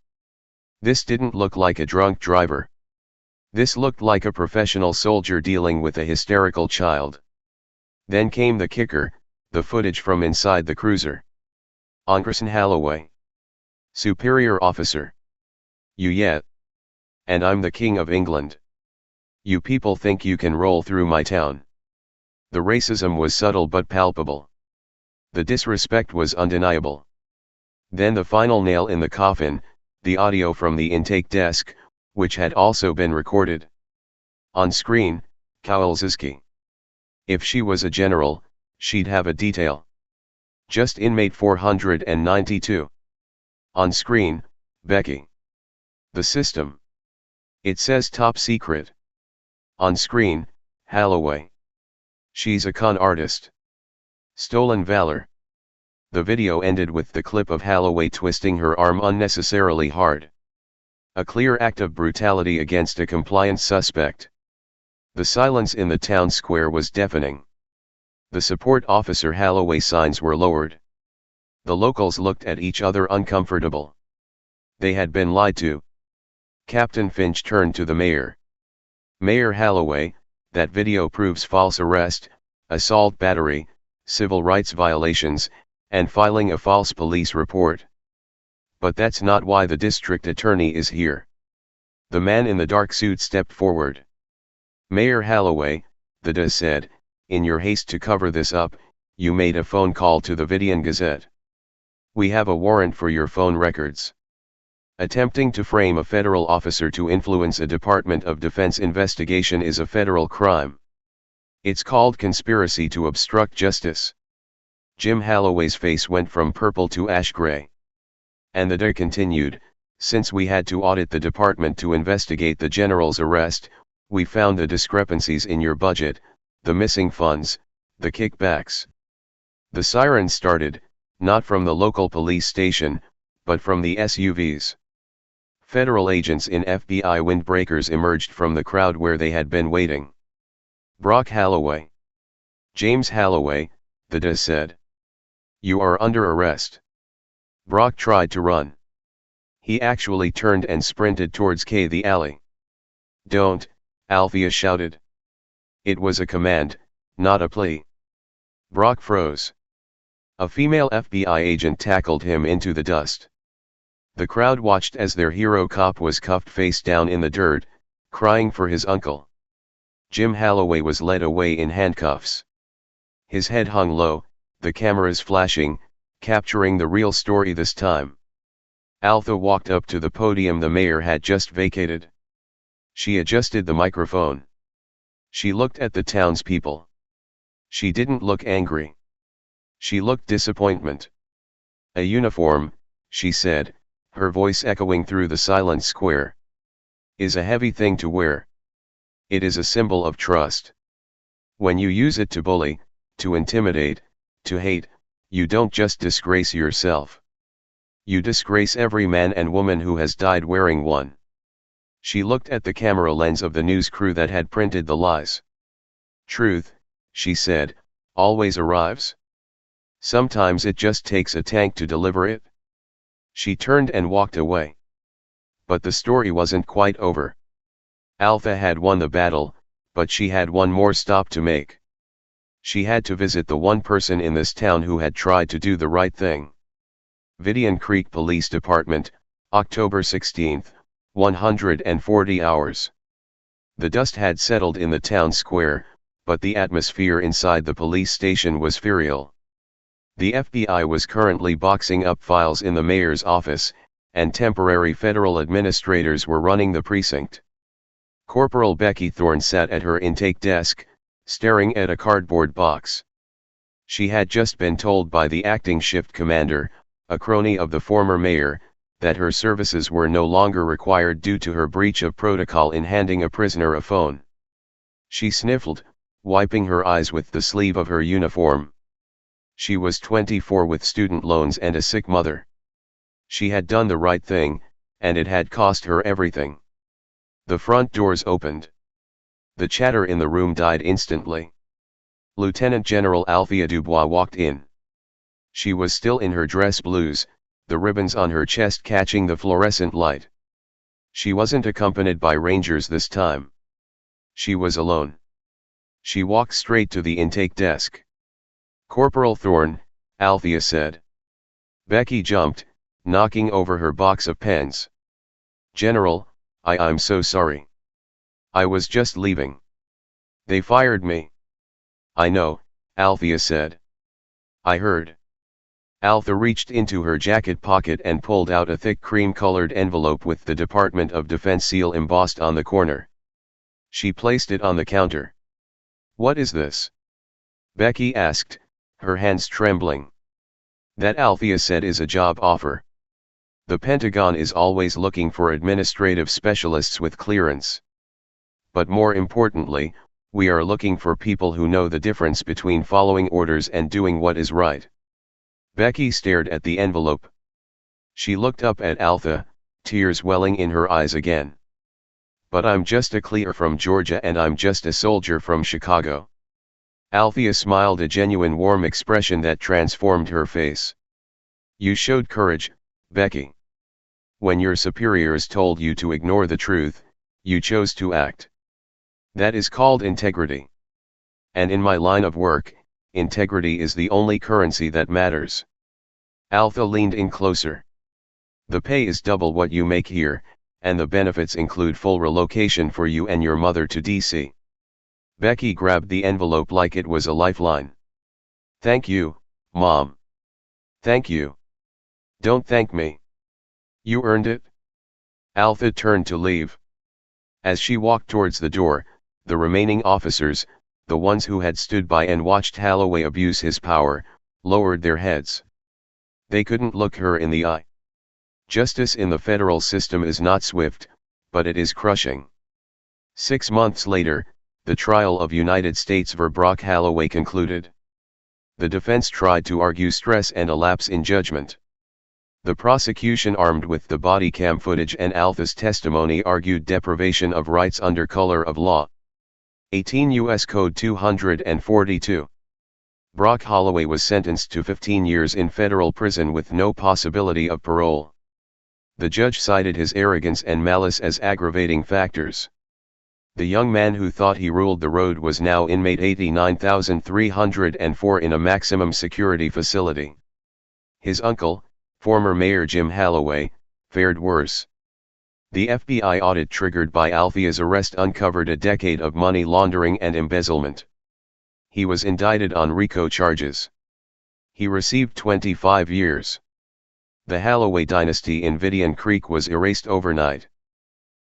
This didn't look like a drunk driver. This looked like a professional soldier dealing with a hysterical child. Then came the kicker, the footage from inside the cruiser. "Ankerson Holloway. Superior officer. You yet. And I'm the King of England. You people think you can roll through my town." The racism was subtle but palpable. The disrespect was undeniable. Then the final nail in the coffin, the audio from the intake desk, which had also been recorded. On screen, Kowalski. If she was a general, she'd have a detail. Just inmate 492. On screen, Becky. The system. It says top secret. On screen, Holloway. She's a con artist. Stolen valor. The video ended with the clip of Holloway twisting her arm unnecessarily hard. A clear act of brutality against a compliant suspect. The silence in the town square was deafening. The support officer Holloway signs were lowered. The locals looked at each other uncomfortable. They had been lied to. Captain Finch turned to the mayor. "Mayor Holloway, that video proves false arrest, assault battery, civil rights violations, and filing a false police report. But that's not why the district attorney is here." The man in the dark suit stepped forward. "Mayor Holloway," the DA said, "in your haste to cover this up, you made a phone call to the Vidian Gazette. We have a warrant for your phone records. Attempting to frame a federal officer to influence a Department of Defense investigation is a federal crime. It's called conspiracy to obstruct justice." Jim Holloway's face went from purple to ash gray. And the DA continued, "Since we had to audit the department to investigate the general's arrest, we found the discrepancies in your budget, the missing funds, the kickbacks. The sirens started, not from the local police station, but from the SUVs. Federal agents in FBI windbreakers emerged from the crowd where they had been waiting. Brock Holloway. James Holloway, the DA said. You are under arrest. Brock tried to run. He actually turned and sprinted towards the alley. Don't, Althea shouted. It was a command, not a plea. Brock froze. A female FBI agent tackled him into the dust. The crowd watched as their hero cop was cuffed face down in the dirt, crying for his uncle. Jim Holloway was led away in handcuffs. His head hung low, the cameras flashing, capturing the real story this time. Althea walked up to the podium the mayor had just vacated. She adjusted the microphone. She looked at the townspeople. She didn't look angry. She looked disappointment. A uniform, she said, her voice echoing through the silent square, is a heavy thing to wear. It is a symbol of trust. When you use it to bully, to intimidate, to hate, you don't just disgrace yourself. You disgrace every man and woman who has died wearing one. She looked at the camera lens of the news crew that had printed the lies. Truth, she said, always arrives. Sometimes it just takes a tank to deliver it. She turned and walked away. But the story wasn't quite over. Althea had won the battle, but she had one more stop to make. She had to visit the one person in this town who had tried to do the right thing. Vidian Creek Police Department, October 16, 140 hours. The dust had settled in the town square, but the atmosphere inside the police station was furial. The FBI was currently boxing up files in the mayor's office, and temporary federal administrators were running the precinct. Corporal Becky Thorne sat at her intake desk, staring at a cardboard box. She had just been told by the acting shift commander, a crony of the former mayor, that her services were no longer required due to her breach of protocol in handing a prisoner a phone. She sniffled, wiping her eyes with the sleeve of her uniform. She was 24 with student loans and a sick mother. She had done the right thing, and it had cost her everything. The front doors opened. The chatter in the room died instantly. Lieutenant General Althea Dubois walked in. She was still in her dress blues, the ribbons on her chest catching the fluorescent light. She wasn't accompanied by rangers this time. She was alone. She walked straight to the intake desk. Corporal Thorne, Althea said. Becky jumped, knocking over her box of pens. General, I'm so sorry. I was just leaving. They fired me. I know, Althea said. I heard. Althea reached into her jacket pocket and pulled out a thick cream-colored envelope with the Department of Defense seal embossed on the corner. She placed it on the counter. What is this? Becky asked, her hands trembling. That, Althea said, is a job offer. The Pentagon is always looking for administrative specialists with clearance. But more importantly, we are looking for people who know the difference between following orders and doing what is right. Becky stared at the envelope. She looked up at Althea, tears welling in her eyes again. But I'm just a clear from Georgia and I'm just a soldier from Chicago. Althea smiled, a genuine warm expression that transformed her face. You showed courage, Becky. When your superiors told you to ignore the truth, you chose to act. That is called integrity. And in my line of work, integrity is the only currency that matters. Althea leaned in closer. The pay is double what you make here, and the benefits include full relocation for you and your mother to DC. Becky grabbed the envelope like it was a lifeline. Thank you, Mom. Thank you. Don't thank me. You earned it. Althea turned to leave. As she walked towards the door, the remaining officers, the ones who had stood by and watched Holloway abuse his power, lowered their heads. They couldn't look her in the eye. Justice in the federal system is not swift, but it is crushing. 6 months later, The trial of United States v. Brock Holloway concluded. The defense tried to argue stress and a lapse in judgment. The prosecution, armed with the body cam footage and Alpha's testimony, argued deprivation of rights under color of law. 18 U.S. Code 242. Brock Holloway was sentenced to 15 years in federal prison with no possibility of parole. The judge cited his arrogance and malice as aggravating factors. The young man who thought he ruled the road was now inmate 89,304 in a maximum security facility. His uncle, former Mayor Jim Holloway, fared worse. The FBI audit triggered by Alpha's arrest uncovered a decade of money laundering and embezzlement. He was indicted on RICO charges. He received 25 years. The Holloway dynasty in Vidian Creek was erased overnight.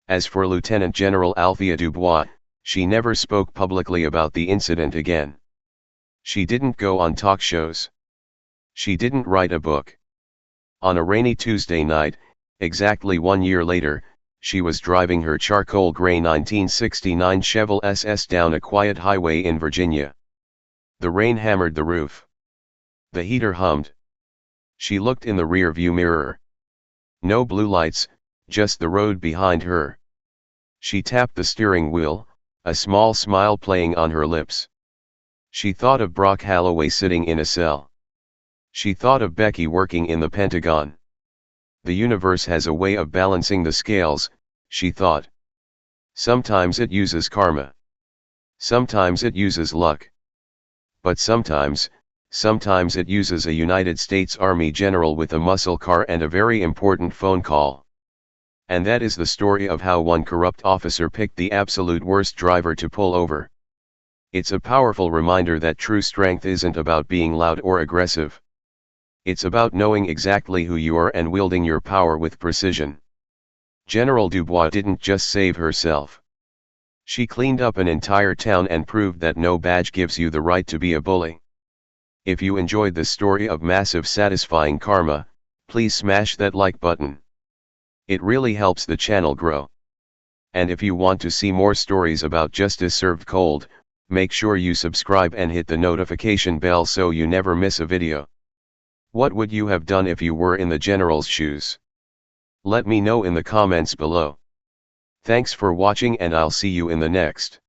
As for Lieutenant General Althea Dubois, she never spoke publicly about the incident again. She didn't go on talk shows. She didn't write a book. On a rainy Tuesday night, exactly 1 year later, she was driving her charcoal gray 1969 Chevelle SS down a quiet highway in Virginia. The rain hammered the roof. The heater hummed. She looked in the rear-view mirror. No blue lights, just the road behind her. She tapped the steering wheel, a small smile playing on her lips. She thought of Brock Holloway sitting in a cell. She thought of Becky working in the Pentagon. The universe has a way of balancing the scales, she thought. Sometimes it uses karma. Sometimes it uses luck. But sometimes it uses a United States Army general with a muscle car and a very important phone call. And that is the story of how one corrupt officer picked the absolute worst driver to pull over. It's a powerful reminder that true strength isn't about being loud or aggressive. It's about knowing exactly who you are and wielding your power with precision. General Dubois didn't just save herself. She cleaned up an entire town and proved that no badge gives you the right to be a bully. If you enjoyed this story of massive satisfying karma, please smash that like button. It really helps the channel grow. And if you want to see more stories about justice served cold, make sure you subscribe and hit the notification bell so you never miss a video. What would you have done if you were in the general's shoes? Let me know in the comments below. Thanks for watching and I'll see you in the next.